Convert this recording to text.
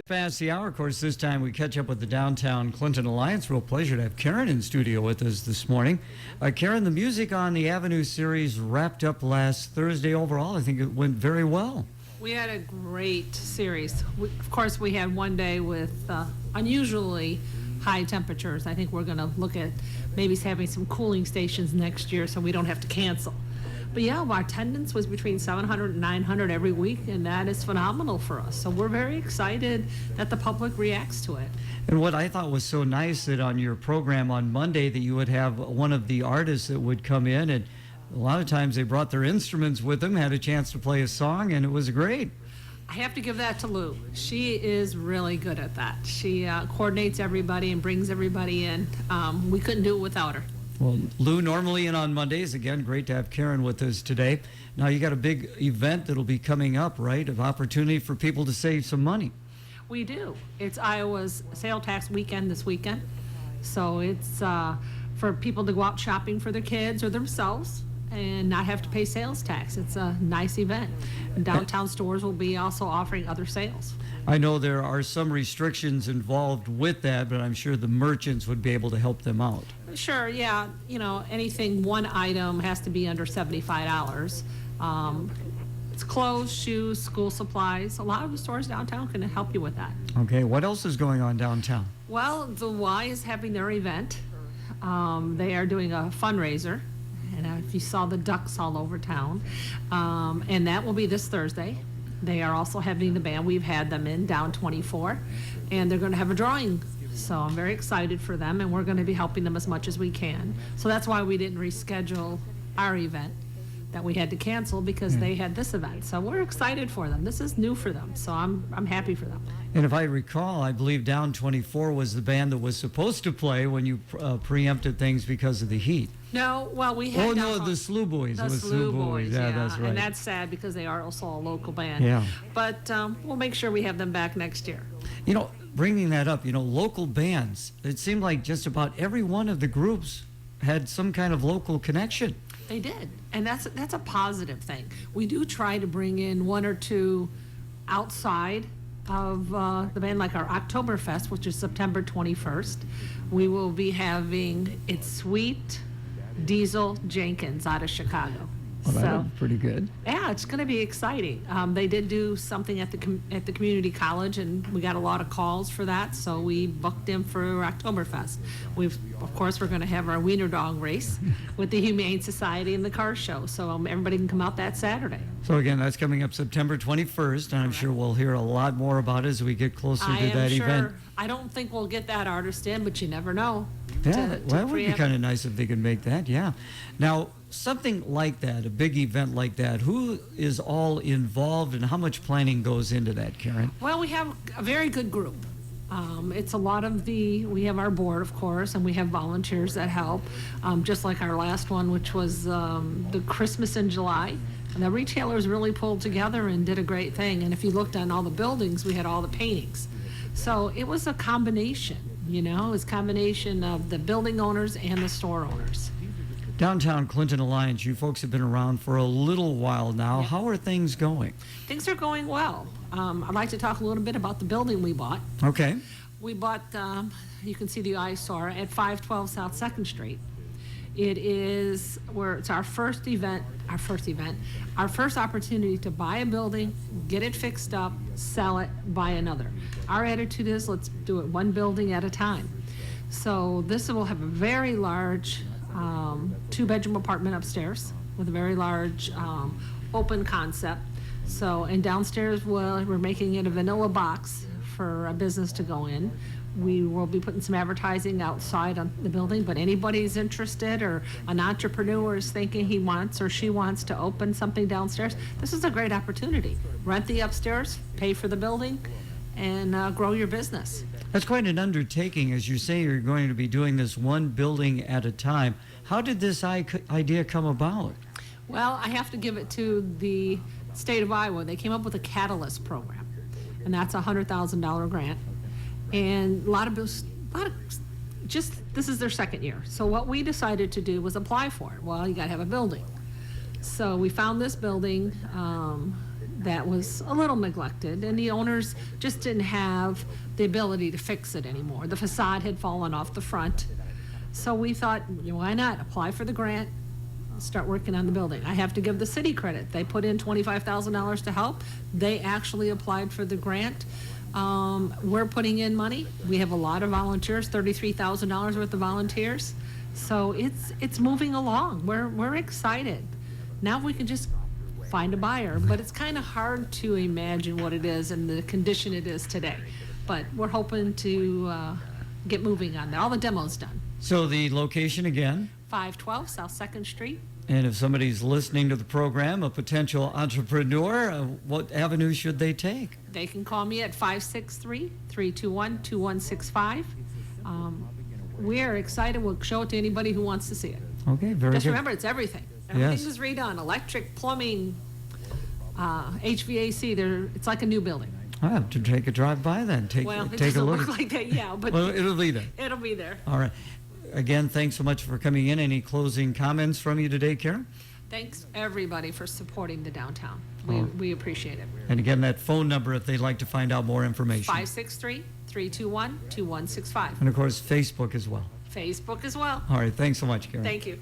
Past the hour, of course, this time we catch up with the Downtown Clinton Alliance. Real pleasure to have Karen in studio with us this morning. Karen, the music on the Avenue series wrapped up last Thursday. Overall, I think it went very well. We had a great series. Of course, we had one day with unusually high temperatures. I think we're going to look at maybe having some cooling stations next year so we don't have to cancel. But yeah, our attendance was between 700 and 900 every week, and that is phenomenal for us. So we're very excited that the public reacts to it. And what I thought was so nice that on your program on Monday that you would have one of the artists that would come in, and a lot of times they brought their instruments with them, had a chance to play a song, and it was great. I have to give that to Lou. She is really good at that. She coordinates everybody and brings everybody in. We couldn't do it without her. Well, Lou normally in on Mondays. Again, great to have Karen with us today. Now, you got a big event that'll be coming up, right? Of opportunity for people to save some money. We do. It's Iowa's sale tax weekend this weekend. So it's for people to go out shopping for their kids or themselves and not have to pay sales tax. It's a nice event. And downtown stores will be also offering other sales. I know there are some restrictions involved with that, but I'm sure the merchants would be able to help them out. Sure, yeah. You know, anything, one item has to be under $75. It's clothes, shoes, school supplies. A lot of the stores downtown can help you with that. Okay, what else is going on downtown? Well, the Y is having their event. They are doing a fundraiser. And if you saw the ducks all over town, and that will be this Thursday. They are also having the band. We've had them in Down 24, and they're going to have a drawing. So I'm very excited for them, and we're going to be helping them as much as we can. So that's why we didn't reschedule our event that we had to cancel, because they had this event. So we're excited for them. This is new for them, so I'm happy for them. And if I recall, I believe Down 24 was the band that was supposed to play when you preempted things because of the heat. No, well, we had... Oh, no, the SLU Boys. The It was SLU Boys, Yeah, that's right. And that's sad because they are also a local band. Yeah. But we'll make sure we have them back next year. You know, bringing that up, local bands, it seemed like just about every one of the groups had some kind of local connection. They did, and that's a positive thing. We do try to bring in one or two outside of the band, like our Oktoberfest, which is September 21st. We will be having It's Sweet, Diesel, Jenkins out of Chicago. Well, that's pretty good. Yeah, it's going to be exciting. They did do something at the community college, and we got a lot of calls for that, so we booked them for Oktoberfest. Of course, we're going to have our Wiener Dog race with the Humane Society and the car show, so everybody can come out that Saturday. So again, that's coming up September 21st, and I'm sure we'll hear a lot more about it as we get closer to that event. I don't think we'll get that artist in, but you never know. Yeah, well, it would be kind of nice if they could make that, yeah. Now, something like that, a big event like that, who is all involved and how much planning goes into that, Karen? Well, we have a very good group. It's a lot of we have our board, of course, and we have volunteers that help, just like our last one, which was the Christmas in July. And the retailers really pulled together and did a great thing. And if you looked on all the buildings, we had all the paintings. So it was a combination, it was a combination of the building owners and the store owners. Downtown Clinton Alliance, you folks have been around for a little while now. Yep. How are things going? Things are going well. I'd like to talk a little bit about the building we bought. Okay. We bought, you can see the eyesore at 512 South 2nd Street. It's our first opportunity to buy a building, get it fixed up, sell it, buy another. Our attitude is, let's do it one building at a time. So this will have a very large 2-bedroom apartment upstairs with a very large open concept. So, and downstairs, we're making it a vanilla box for a business to go in. We will be putting some advertising outside on the building, but anybody's interested or an entrepreneur is thinking he wants or she wants to open something downstairs, this is a great opportunity. Rent the upstairs, pay for the building, and grow your business. That's quite an undertaking. As you say, you're going to be doing this one building at a time. How did this idea come about? Well, I have to give it to the state of Iowa. They came up with a Catalyst program, and that's a $100,000 grant. And this is their second year. So what we decided to do was apply for it. Well, you got to have a building. So we found this building that was a little neglected, and the owners just didn't have the ability to fix it anymore. The facade had fallen off the front. So we thought, why not apply for the grant, start working on the building. I have to give the city credit. They put in $25,000 to help. They actually applied for the grant. We're putting in money. We have a lot of volunteers, $33,000 worth of volunteers. So it's moving along. We're excited. Now we can just find a buyer, but it's kind of hard to imagine what it is and the condition it is today. But we're hoping to get moving on that. All the demo's done. So the location again, 512 South 2nd Street. and if somebody's listening to the program, a potential entrepreneur, what avenue should they take? They can call me at 563-321-2165. We are excited. We'll show it to anybody who wants to see it. Okay, very Just good. remember, it's everything. Everything is redone. Electric, plumbing, HVAC. It's like a new building. I have to take a drive by then. Well, it take a doesn't look. look like that, yeah, but Well, it'll be there. it'll be there. All right. Again, thanks so much for coming in. Any closing comments from you today, Karen? Thanks, everybody, for supporting the downtown. Oh. We appreciate it. And again, that phone number if they'd like to find out more information. 563-321-2165. And of course, Facebook as well. Facebook as well. All right. Thanks so much, Karen. Thank you.